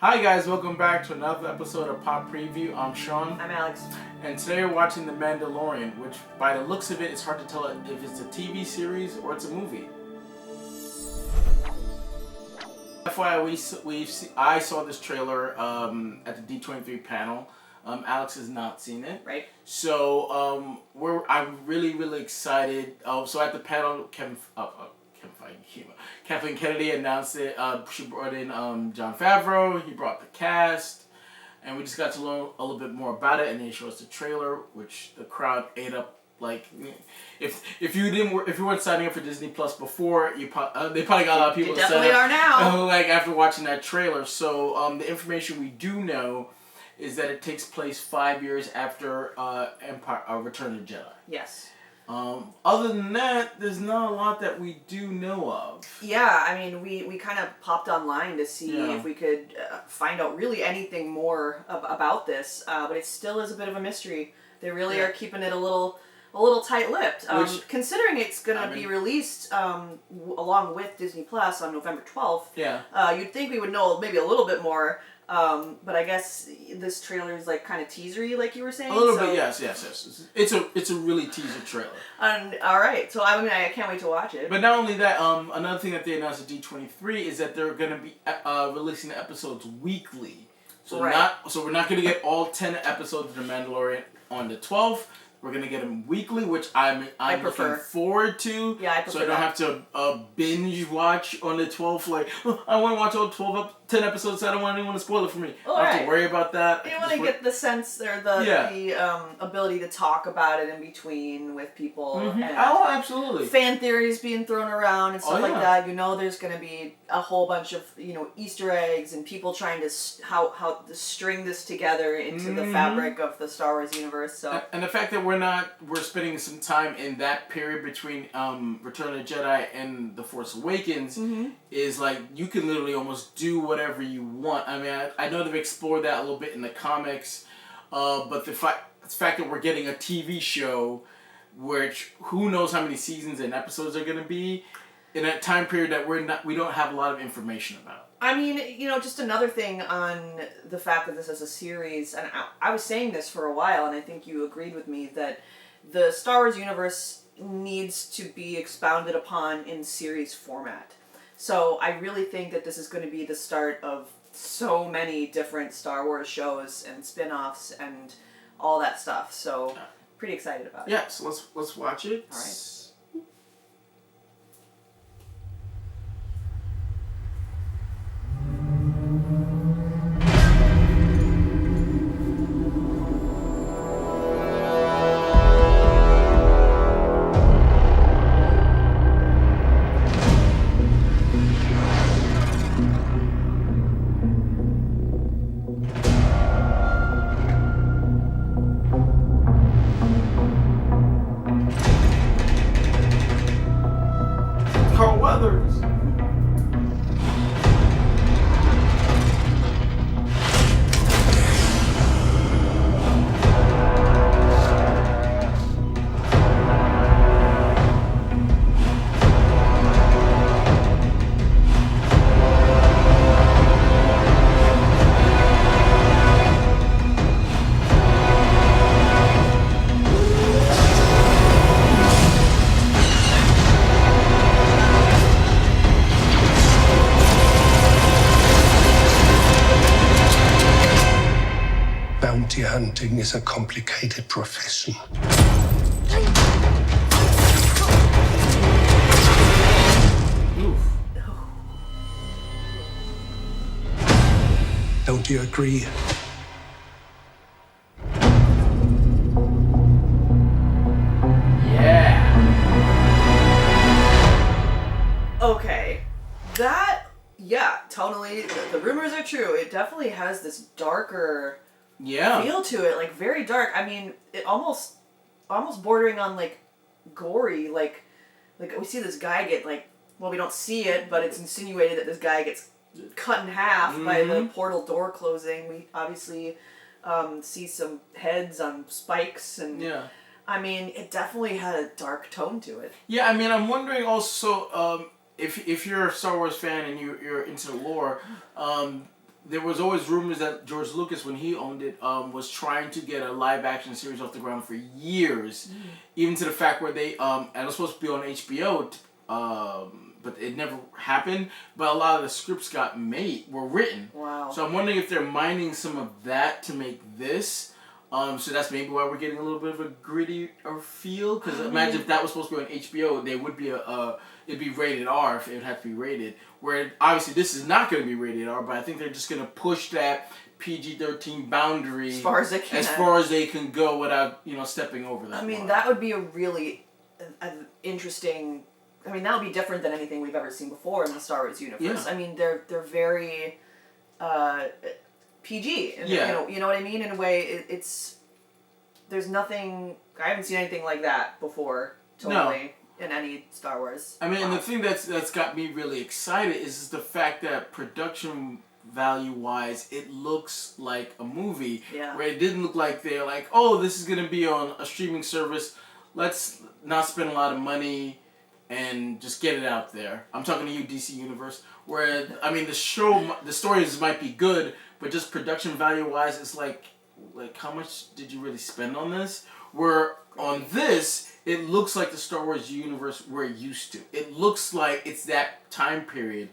Hi guys, welcome back to another episode of Pop Preview. I'm Sean. I'm Alex. And today we're watching The Mandelorian, which by the looks of it, it's hard to tell if it's a TV series or it's a movie. FYI, I saw this trailer at the D23 panel. Alex has not seen it. Right. So I'm really excited. So at the panel, Kathleen Kennedy announced it. She brought in Jon Favreau. He brought the cast, and we just got to learn a little bit more about it. And then he showed us the trailer, which the crowd ate up. Like, if you weren't signing up for Disney Plus before, they probably got a lot of people. You definitely are now. Like after watching that trailer. So the information we do know is that it takes place 5 years after Return of the Jedi. Yes. Other than that, there's not a lot that we do know of. Yeah, I mean, we kind of popped online to see if we could find out really anything more about this, but it still is a bit of a mystery. They really are keeping it a little tight-lipped. Considering it's going to be released along with Disney Plus on November 12th, you'd think we would know maybe a little bit more. But I guess this trailer is like kind of teasery, like you were saying. A little bit, yes. It's a really teaser trailer. All right, so I mean, I can't wait to watch it. But not only that, another thing that they announced at D23 is that they're going to be releasing the episodes weekly. So we're not going to get all 10 episodes of The Mandalorian on the 12th. We're going to get them weekly, which I'm looking forward to. Yeah, I prefer so I don't have to binge watch on the 12th. Like, I want to watch all 10 episodes, so I don't want anyone to spoil it for me. I don't have to worry about that. You want to get the sense or the ability to talk about it in between with people. Mm-hmm. And absolutely. Fan theories being thrown around and stuff like that. You know, there's going to be a whole bunch of Easter eggs and people trying to how to string this together into the fabric of the Star Wars universe. So and the fact that we're spending some time in that period between Return of the Jedi and The Force Awakens is like you can literally almost do whatever you want. I mean, I know they've explored that a little bit in the comics, but the fact that we're getting a TV show, which who knows how many seasons and episodes are going to be, in a time period that we don't have a lot of information about. I mean, just another thing on the fact that this is a series, and I was saying this for a while, and I think you agreed with me, that the Star Wars universe needs to be expounded upon in series format. So I really think that this is going to be the start of so many different Star Wars shows and spin-offs and all that stuff. So pretty excited about it. Yeah, so let's watch it. All right. Bounty hunting is a complicated profession. Don't you agree? Yeah. Okay. Totally. The rumors are true. It definitely has this darker feel to it, like very dark. I mean, it almost bordering on like gory. Like we see this guy get we don't see it, but it's insinuated that this guy gets cut in half by the portal door closing. We obviously see some heads on spikes and I mean, it definitely had a dark tone to it. Yeah, I mean, I'm wondering also if you're a Star Wars fan and you're into the lore, there was always rumors that George Lucas, when he owned it, was trying to get a live action series off the ground for years, even to the fact where they and it was supposed to be on HBO, but it never happened. But a lot of the scripts were written. Wow. So I'm wondering if they're mining some of that to make this. So that's maybe why we're getting a little bit of a grittier feel. Because imagine if that was supposed to be on HBO, they would be it'd be rated R if it would have to be rated. Where obviously this is not going to be rated R, but I think they're just going to push that PG-13 boundary as far as they can go without stepping over that. I mean, line. that would be a really interesting. I mean, that would be different than anything we've ever seen before in the Star Wars universe. Yeah. I mean, they're very PG. Yeah. You know what I mean? In a way, it's there's nothing. I haven't seen anything like that before. Totally. No. In any Star Wars. I mean, and the thing that's got me really excited is the fact that production value wise, it looks like a movie. Yeah. Where it didn't look like they're like, oh, this is gonna be on a streaming service. Let's not spend a lot of money and just get it out there. I'm talking to you, DC Universe. Where I mean, the stories might be good, but just production value wise, it's like how much did you really spend on this? Where on this, it looks like the Star Wars universe we're used to. It looks like it's that time period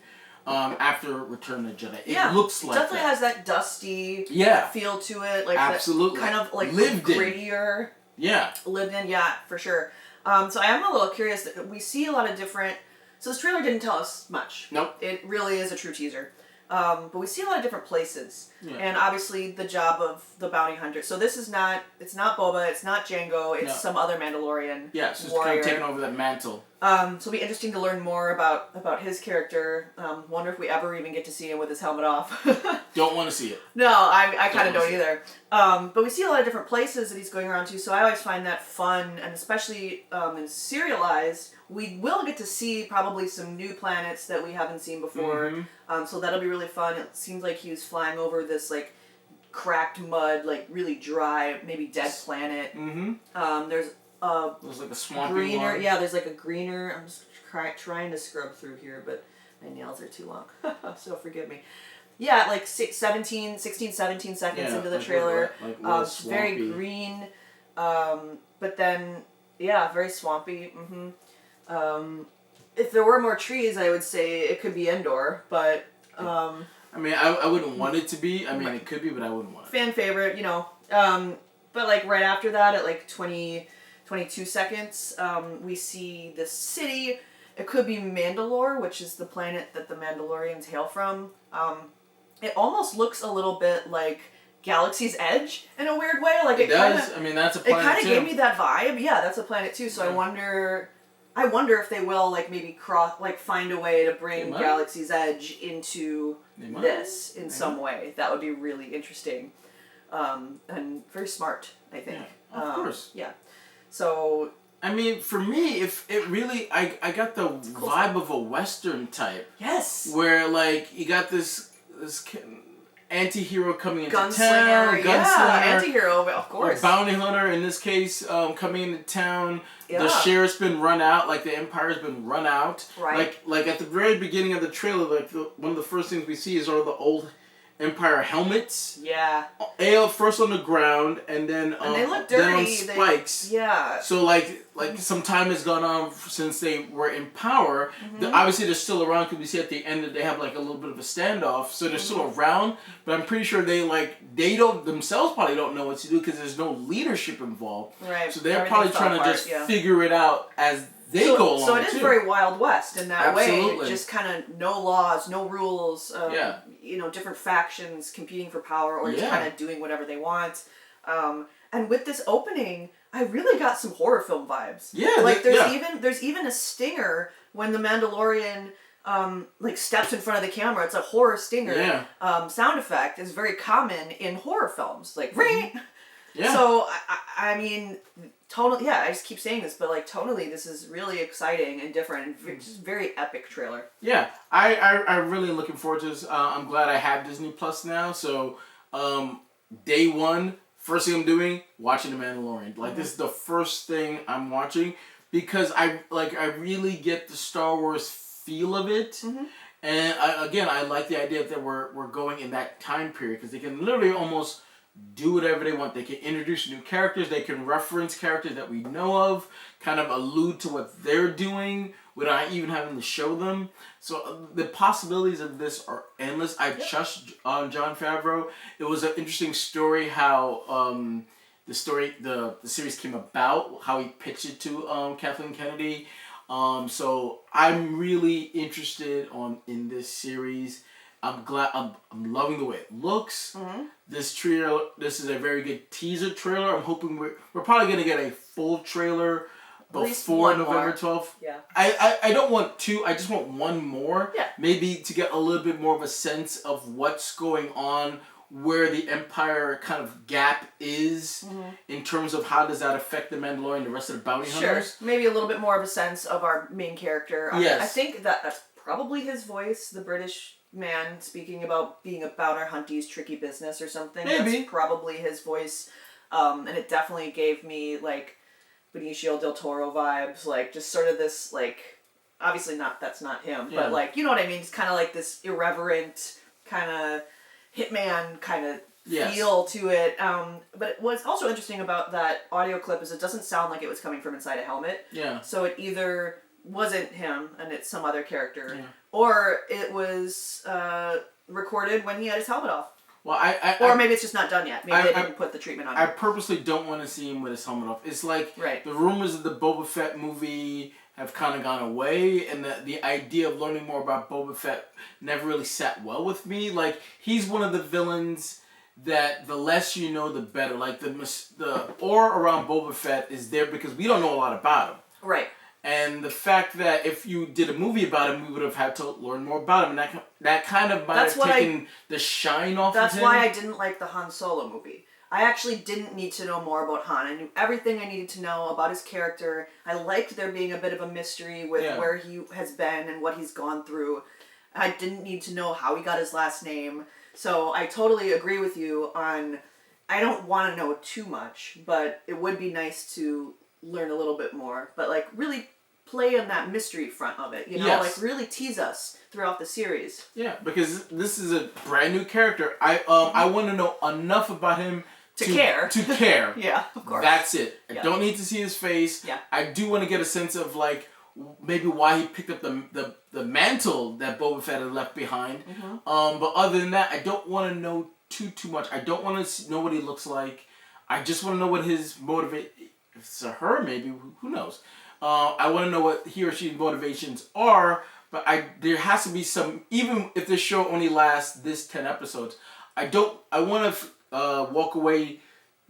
after Return of the Jedi. It looks like it definitely has that dusty feel to it. Like absolutely. That kind of like lived grittier. Yeah. Lived in, for sure. So I am a little curious that we see a lot of different. So this trailer didn't tell us much. Nope. It really is a true teaser. But we see a lot of different places. Yeah. And obviously the job of the bounty hunter. So this is it's not Boba, it's not Jango, it's some other Mandalorian Yeah, so it's warrior. kind of taking over that mantle. So it'll be interesting to learn more about his character. Wonder if we ever even get to see him with his helmet off. Don't want to see it. No, I kind of don't either. But we see a lot of different places that he's going around to, so I always find that fun, and especially in serialized, we will get to see probably some new planets that we haven't seen before. Mm-hmm. So that'll be really fun. It seems like he was flying over this like cracked mud, like really dry, maybe dead planet. Mm-hmm. There's like a swampy greener. one. Yeah, there's like a greener. I'm just trying to scrub through here, but my nails are too long, so forgive me. Yeah, like 16, 17 seconds into the trailer. It's very green, but then very swampy. If there were more trees, I would say it could be Endor, but. I mean, I wouldn't want it to be. I mean, it could be, but I wouldn't want it. Fan favorite, but like right after that, at like 22 seconds, we see the city. It could be Mandalore, which is the planet that the Mandalorians hail from. It almost looks a little bit like Galaxy's Edge in a weird way. Like it does. I mean, that's a planet too. It kind of gave me that vibe. Yeah, that's a planet too. So I wonder if they will like maybe find a way to bring Galaxy's Edge into this in some way. That would be really interesting, and very smart. I think. Yeah, of course. Yeah. So. I mean, for me, if it really, I got the vibe of a Western type. Yes. Where like you got this anti-hero coming into town. Gunslinger, anti-hero, of course. A bounty hunter, in this case, coming into town. Yeah. The sheriff's been run out, like the Empire's been run out. Right. Like at the very beginning of the trailer, like one of the first things we see is all the old Empire helmets. Yeah. First on the ground, and then and they look dirty. then on spikes. Yeah. So like some time has gone on since they were in power. Obviously they're still around because we see at the end that they have like a little bit of a standoff. So they're still around, but I'm pretty sure they don't themselves probably don't know what to do because there's no leadership involved. Right. So they're probably trying to just figure it out as they go along. So it is very Wild West in that Absolutely. way. Just kind of no laws, no rules. Different factions competing for power or just kind of doing whatever they want. And with this opening, I really got some horror film vibes. Yeah. Like there's even a stinger when the Mandalorian steps in front of the camera. It's a horror stinger. Yeah. Sound effect is very common in horror films. Like ring. Yeah. So I mean, totally. Yeah, I just keep saying this, but like tonally, this is really exciting and different, and just very epic trailer. Yeah, I really am looking forward to this. I'm glad I have Disney Plus now. So day one, first thing I'm doing, watching The Mandalorian. Like this is the first thing I'm watching because I really get the Star Wars feel of it. And I like the idea that we're going in that time period because they can literally almost do whatever they want. They can introduce new characters. They can reference characters that we know of, kind of allude to what they're doing without even having to show them. So the possibilities of this are endless. I trust Jon Favreau. It was an interesting story how the series came about, how he pitched it to Kathleen Kennedy. So I'm really interested in this series. I'm glad. I'm loving the way it looks. Mm-hmm. This is a very good teaser trailer. I'm hoping we're probably gonna get a full trailer before November 12th. Yeah. I don't want two. I just want one more. Yeah. Maybe to get a little bit more of a sense of what's going on, where the Empire kind of gap is in terms of how does that affect the Mandalorian and the rest of the bounty hunters. Sure. Maybe a little bit more of a sense of our main character. Yes. I think that's probably his voice, the British man speaking about being a bounty hunty's tricky business or something. Maybe. That's probably his voice. And it definitely gave me, like, Benicio del Toro vibes. Like, just sort of this, like, obviously that's not him. Yeah. But, like, you know what I mean? It's kind of like this irreverent kind of hitman kind of feel to it. But what's also interesting about that audio clip is it doesn't sound like it was coming from inside a helmet. Yeah. So it either wasn't him and it's some other character, or it was recorded when he had his helmet off. Well, or maybe it's just not done yet. Maybe they didn't put the treatment on him. I purposely don't want to see him with his helmet off. It's like the rumors of the Boba Fett movie have kind of gone away, and the idea of learning more about Boba Fett never really sat well with me. Like, he's one of the villains that the less you know, the better. Like, the aura around Boba Fett is there because we don't know a lot about him. Right. And the fact that if you did a movie about him, we would have had to learn more about him. And that kind of might have taken the shine off of him. That's why I didn't like the Han Solo movie. I actually didn't need to know more about Han. I knew everything I needed to know about his character. I liked there being a bit of a mystery with where he has been and what he's gone through. I didn't need to know how he got his last name. So I totally agree with you on, I don't want to know too much, but it would be nice to learn a little bit more. But, like, really play on that mystery front of it, you know? Like, really tease us throughout the series. Yeah, because this is a brand new character. I want to know enough about him to care. To care. Yeah, of course. That's it. I don't need to see his face. Yeah. I do want to get a sense of, like, maybe why he picked up the mantle that Boba Fett had left behind. But other than that, I don't want to know too much. I don't want to know what he looks like. I just want to know what his motivation. If it's a her, maybe, who knows? I want to know what he or she's motivations are, but there has to be some, even if this show only lasts this 10 episodes, I want to walk away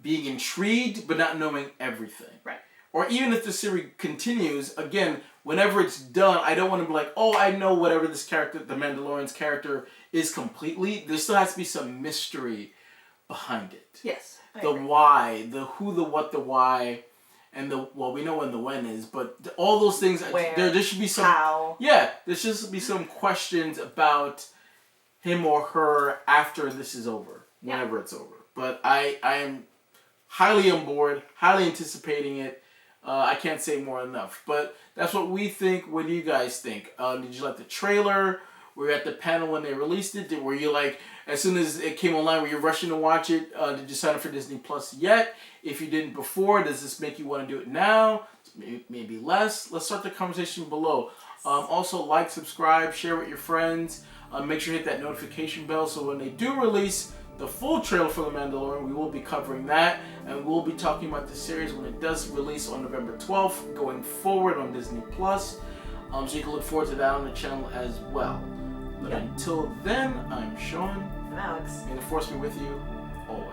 being intrigued, but not knowing everything. Right. Or even if the series continues, again, whenever it's done, I don't want to be like, oh, I know whatever this character, the Mandalorian's character, is completely. There still has to be some mystery behind it. Yes. The why, the who, the what, the why. And we know when the when is, but all those things, where, there should be some, how. Yeah, there should be some questions about him or her after this is over, whenever it's over. But I am highly on board, highly anticipating it. I can't say more enough, but that's what we think. What do you guys think? Did you like the trailer? Were you at the panel when they released it? Were you like, as soon as it came online, were you rushing to watch it? Did you sign up for Disney Plus yet? If you didn't before, does this make you want to do it now? Maybe less? Let's start the conversation below. Also, like, subscribe, share with your friends. Make sure you hit that notification bell so when they do release the full trailer for The Mandalorian, we will be covering that. And we'll be talking about the series when it does release on November 12th, going forward on Disney Plus. So you can look forward to that on the channel as well. But until then, I'm Sean. I'm Alex. May the Force be with you always.